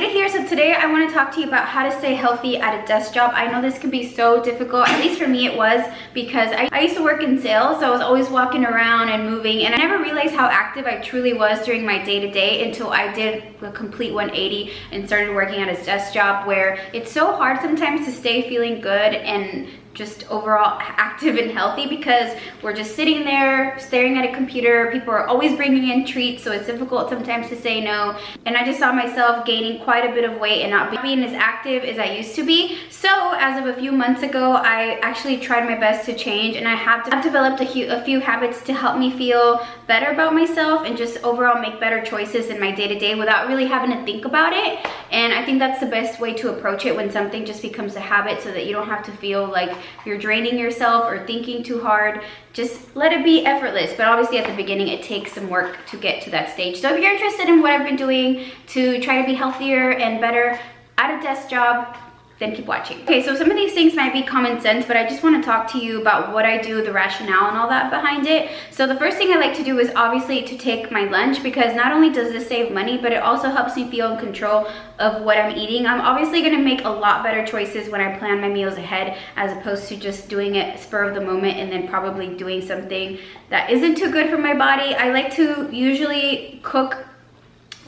Zayda here. So today I want to talk to you about how to stay healthy at a desk job. I know this can be so difficult, at least for me it was, because I used to work in sales, so I was always walking around and moving, and I never realized how active I truly was during my day-to-day until I did a complete 180 and started working at a desk job, where it's so hard sometimes to stay feeling good and just overall active and healthy, because we're just sitting there staring at a computer. People are always bringing in treats, so it's difficult sometimes to say no. And I just saw myself gaining quite a bit of weight and not being as active as I used to be. So as of a few months ago, I actually tried my best to change, and I've developed a few habits to help me feel better about myself and just overall make better choices in my day-to-day without really having to think about it. And I think that's the best way to approach it, when something just becomes a habit, so that you don't have to feel like you're draining yourself or thinking too hard. Just let it be effortless. But obviously at the beginning it takes some work to get to that stage. So if you're interested in what I've been doing to try to be healthier and better at a desk job, then keep watching. Okay, so some of these things might be common sense, but I just want to talk to you about what I do, the rationale and all that behind it. So the first thing I like to do is obviously to take my lunch, because not only does this save money, but it also helps me feel in control of what I'm eating. I'm obviously going to make a lot better choices when I plan my meals ahead, as opposed to just doing it spur of the moment and then probably doing something that isn't too good for my body. I like to usually cook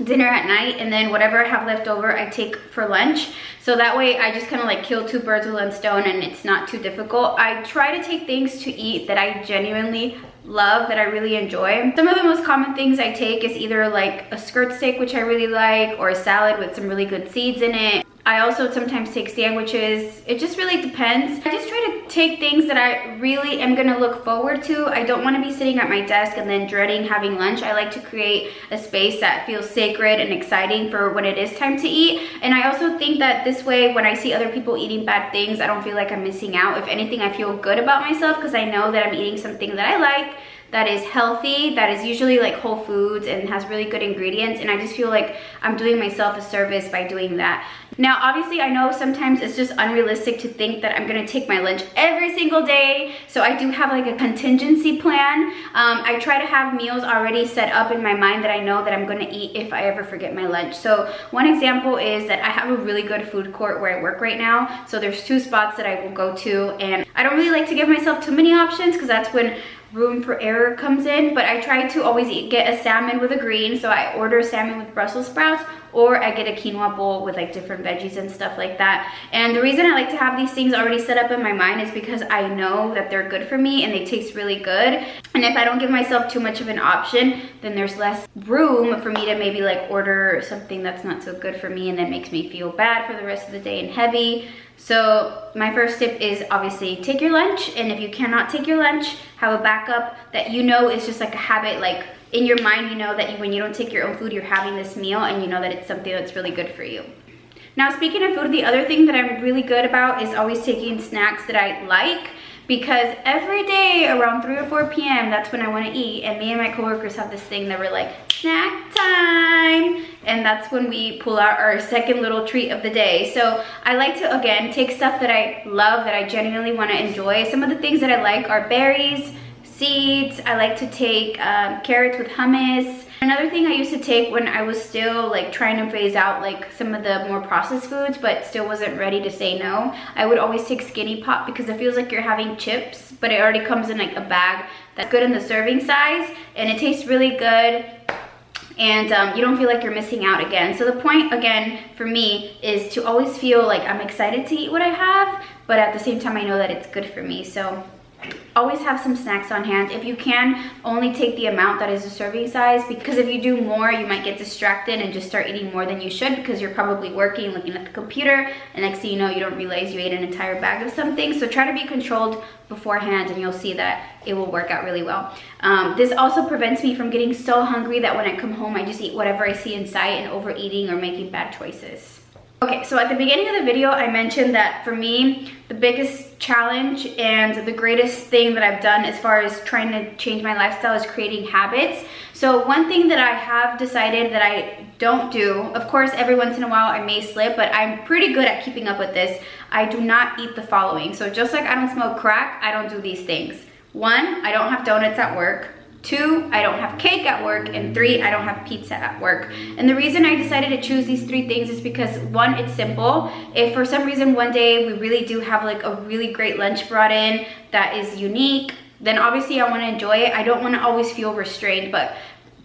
dinner at night, and then whatever I have left over I take for lunch, so that way I just kind of like kill two birds with one stone, and it's not too difficult. I try to take things to eat that I genuinely love, that I really enjoy. Some of the most common things I take is either like a skirt steak, which I really like, or a salad with some really good seeds in it. I also sometimes take sandwiches. It just really depends. I just try to take things that I really am gonna look forward to. I don't wanna be sitting at my desk and then dreading having lunch. I like to create a space that feels sacred and exciting for when it is time to eat. And I also think that this way, when I see other people eating bad things, I don't feel like I'm missing out. If anything, I feel good about myself, because I know that I'm eating something that I like, that is healthy, that is usually like whole foods and has really good ingredients, and I just feel like I'm doing myself a service by doing that. Now obviously I know sometimes it's just unrealistic to think that I'm gonna take my lunch every single day, so I do have like a contingency plan. I try to have meals already set up in my mind that I know that I'm gonna eat if I ever forget my lunch. So one example is that I have a really good food court where I work right now, so there's 2 spots that I will go to, and I don't really like to give myself too many options, because that's when room for error comes in. But I try to always get a salmon with a green, so I order salmon with Brussels sprouts, or I get a quinoa bowl with like different veggies and stuff like that. And the reason I like to have these things already set up in my mind is because I know that they're good for me and they taste really good. And if I don't give myself too much of an option, then there's less room for me to maybe like order something that's not so good for me and then makes me feel bad for the rest of the day and heavy. So my first tip is obviously take your lunch, and if you cannot take your lunch, have a backup that you know is just like a habit. Like in your mind, you know that when you don't take your own food, you're having this meal, and you know that it's something that's really good for you. Now speaking of food, the other thing that I'm really good about is always taking snacks that I like, because every day around 3 or 4 p.m. that's when I want to eat, and me and my coworkers have this thing that we're like, snack time, and that's when we pull out our second little treat of the day. So I like to, again, take stuff that I love, that I genuinely want to enjoy. Some of the things that I like are berries, seeds. I like to take carrots with hummus. Another thing I used to take when I was still like trying to phase out like some of the more processed foods, but still wasn't ready to say no, I would always take Skinny Pop, because it feels like you're having chips, but it already comes in like a bag that's good in the serving size, and it tastes really good, and you don't feel like you're missing out again. So the point again for me is to always feel like I'm excited to eat what I have, but at the same time I know that it's good for me. So always have some snacks on hand. If you can, only take the amount that is a serving size, because if you do more, you might get distracted and just start eating more than you should, because you're probably working, looking at the computer, and next thing you know, you don't realize you ate an entire bag of something. So try to be controlled beforehand, and you'll see that it will work out really well. This also prevents me from getting so hungry that when I come home, I just eat whatever I see in sight and overeating or making bad choices. Okay, so at the beginning of the video, I mentioned that for me, the biggest challenge and the greatest thing that I've done as far as trying to change my lifestyle is creating habits. So one thing that I have decided that I don't do, of course, every once in a while I may slip, but I'm pretty good at keeping up with this. I do not eat the following. So just like I don't smoke crack, I don't do these things. 1, I don't have donuts at work. 2, I don't have cake at work, and 3, I don't have pizza at work. And the reason I decided to choose these 3 things is because 1, it's simple. If for some reason one day we really do have like a really great lunch brought in that is unique, then obviously I want to enjoy it. I don't want to always feel restrained, but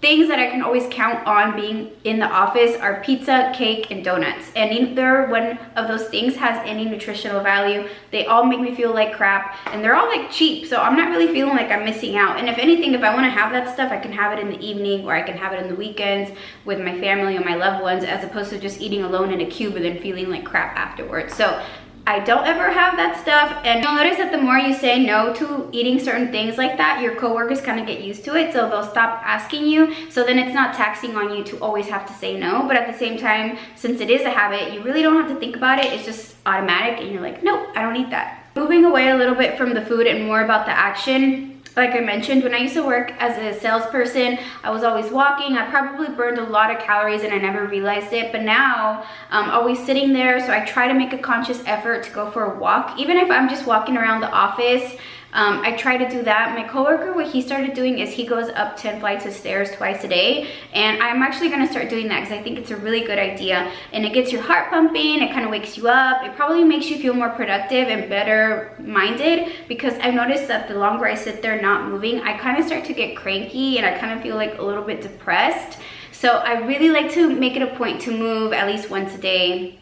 things that I can always count on being in the office are pizza, cake, and donuts. And neither one of those things has any nutritional value. They all make me feel like crap, and they're all like cheap, so I'm not really feeling like I'm missing out. And if anything, if I want to have that stuff, I can have it in the evening, or I can have it in the weekends with my family or my loved ones, as opposed to just eating alone in a cube and then feeling like crap afterwards. So I don't ever have that stuff. And you'll notice that the more you say no to eating certain things like that, your coworkers kind of get used to it, so they'll stop asking you. So then it's not taxing on you to always have to say no. But at the same time, since it is a habit, you really don't have to think about it. It's just automatic, and you're like, nope, I don't eat that. Moving away a little bit from the food and more about the action. Like I mentioned, when I used to work as a salesperson, I was always walking. I probably burned a lot of calories and I never realized it. But now I'm always sitting there, so I try to make a conscious effort to go for a walk. Even if I'm just walking around the office, I try to do that. My coworker, what he started doing is he goes up 10 flights of stairs twice a day, and I'm actually gonna start doing that because I think it's a really good idea, and it gets your heart pumping, it kind of wakes you up, it probably makes you feel more productive and better minded, because I've noticed that the longer I sit there not moving, I kind of start to get cranky and I kind of feel like a little bit depressed. So I really like to make it a point to move at least once a day,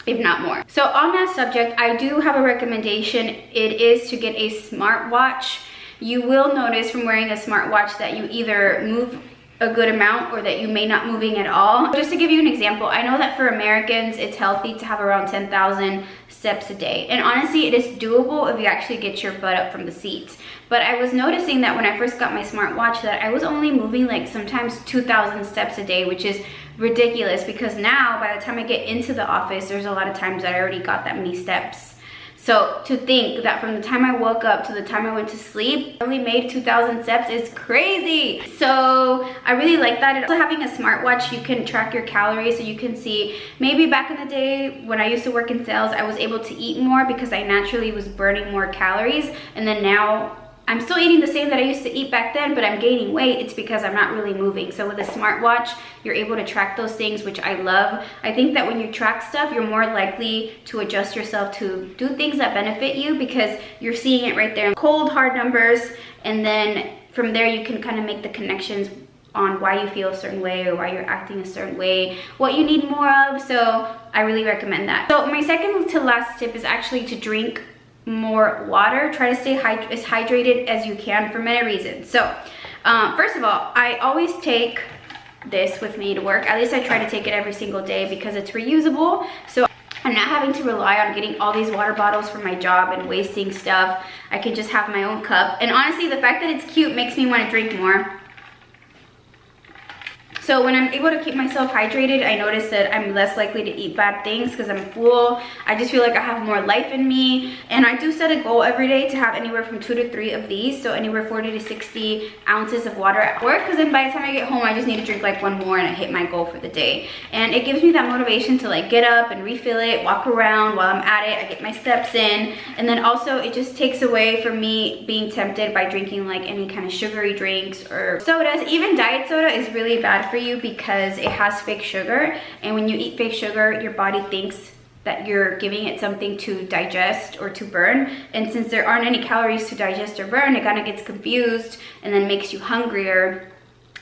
if not more. So on that subject, I do have a recommendation. It is to get a smartwatch. You will notice from wearing a smartwatch that you either move a good amount or that you may not moving at all. Just to give you an example, I know that for Americans, it's healthy to have around 10,000 steps a day. And honestly, it is doable if you actually get your butt up from the seats. But I was noticing that when I first got my smartwatch that I was only moving like sometimes 2,000 steps a day, which is ridiculous, because now by the time I get into the office, there's a lot of times that I already got that many steps. So to think that from the time I woke up to the time I went to sleep, I only made 2,000 steps is crazy. So I really like that. Also, having a smartwatch, you can track your calories, so you can see, maybe back in the day when I used to work in sales, I was able to eat more because I naturally was burning more calories, and then now I'm still eating the same that I used to eat back then, but I'm gaining weight. It's because I'm not really moving. So with a smartwatch, you're able to track those things, which I love. I think that when you track stuff, you're more likely to adjust yourself to do things that benefit you, because you're seeing it right there. Cold, hard numbers, and then from there you can kind of make the connections on why you feel a certain way or why you're acting a certain way, what you need more of. So I really recommend that. So my second to last tip is actually to drink more water. Try to stay as hydrated as you can for many reasons. So first of all, I always take this with me to work. At least I try to take it every single day because it's reusable, so I'm not having to rely on getting all these water bottles for my job and wasting stuff. I can just have my own cup, and honestly the fact that it's cute makes me want to drink more. So when I'm able to keep myself hydrated, I notice that I'm less likely to eat bad things because I'm full. I just feel like I have more life in me. And I do set a goal every day to have anywhere from 2 to 3 of these. So anywhere 40 to 60 ounces of water at work. Because then by the time I get home, I just need to drink like 1 more and I hit my goal for the day. And it gives me that motivation to like get up and refill it, walk around while I'm at it. I get my steps in. And then also it just takes away from me being tempted by drinking like any kind of sugary drinks or sodas. Even diet soda is really bad for you because it has fake sugar, and when you eat fake sugar, your body thinks that you're giving it something to digest or to burn, and since there aren't any calories to digest or burn, it kind of gets confused and then makes you hungrier,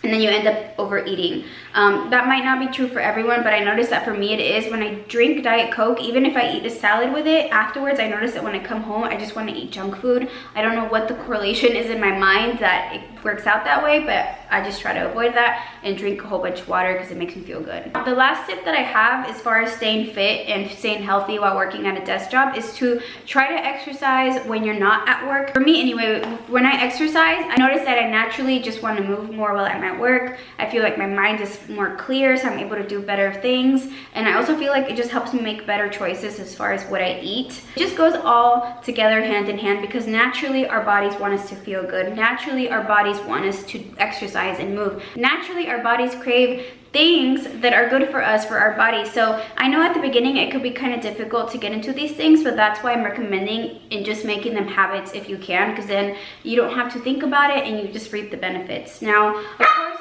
and then you end up overeating. That might not be true for everyone, but I notice that for me it is. When I drink Diet Coke, even if I eat a salad with it, afterwards I notice that when I come home, I just want to eat junk food. I don't know what the correlation is in my mind that it works out that way, but I just try to avoid that and drink a whole bunch of water because it makes me feel good. The last tip that I have as far as staying fit and staying healthy while working at a desk job is to try to exercise when you're not at work. For me anyway, when I exercise, I notice that I naturally just want to move more while I'm at work. I feel like my mind is more clear, so I'm able to do better things, and I also feel like it just helps me make better choices as far as what I eat. It just goes all together hand in hand, because naturally our bodies want us to feel good. Naturally our bodies bodies want us to exercise and move. Naturally, our bodies crave things that are good for us, for our bodies. So I know at the beginning it could be kind of difficult to get into these things, but that's why I'm recommending in just making them habits if you can, because then you don't have to think about it and you just reap the benefits. Now, of course,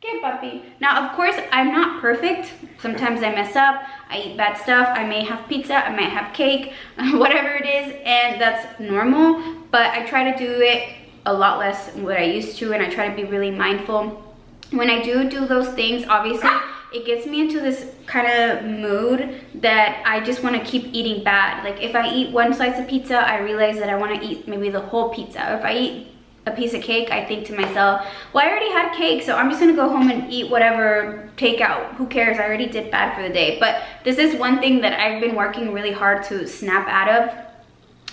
get puppy. Now, of course, I'm not perfect. Sometimes I mess up, I eat bad stuff, I may have pizza, I might have cake, whatever it is, and that's normal, but I try to do it a lot less than what I used to, and I try to be really mindful. When I do those things, obviously, it gets me into this kind of mood that I just want to keep eating bad. Like if I eat one slice of pizza, I realize that I want to eat maybe the whole pizza. Or if I eat a piece of cake, I think to myself, well, I already had cake, so I'm just gonna go home and eat whatever takeout. Who cares? I already did bad for the day. But this is one thing that I've been working really hard to snap out of.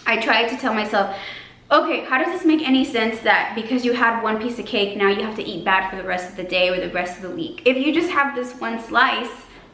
I try to tell myself, okay, how does this make any sense that because you had one piece of cake, now you have to eat bad for the rest of the day or the rest of the week? If you just have this one slice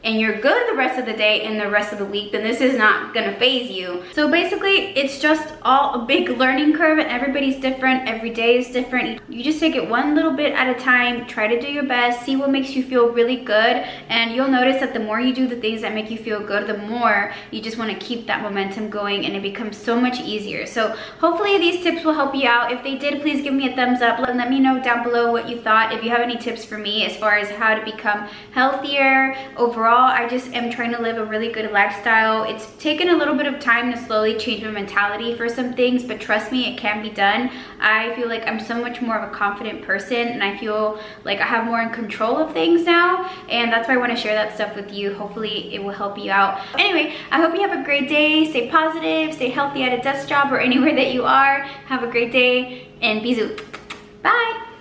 and you're good the rest of the day and the rest of the week, then this is not gonna phase you. So basically, it's just all a big learning curve, and everybody's different, every day is different. You just take it one little bit at a time, try to do your best, see what makes you feel really good, and you'll notice that the more you do the things that make you feel good, the more you just wanna keep that momentum going, and it becomes so much easier. So hopefully these tips will help you out. If they did, please give me a thumbs up. Let me know down below what you thought. If you have any tips for me as far as how to become healthier overall, I just am trying to live a really good lifestyle. It's taken a little bit of time to slowly change my mentality for some things, but trust me, it can be done. I feel like I'm so much more of a confident person, and I feel like I have more in control of things now, and that's why I want to share that stuff with you. Hopefully it will help you out. Anyway, I hope you have a great day. Stay positive, stay healthy at a desk job or anywhere that you are. Have a great day, and bisous.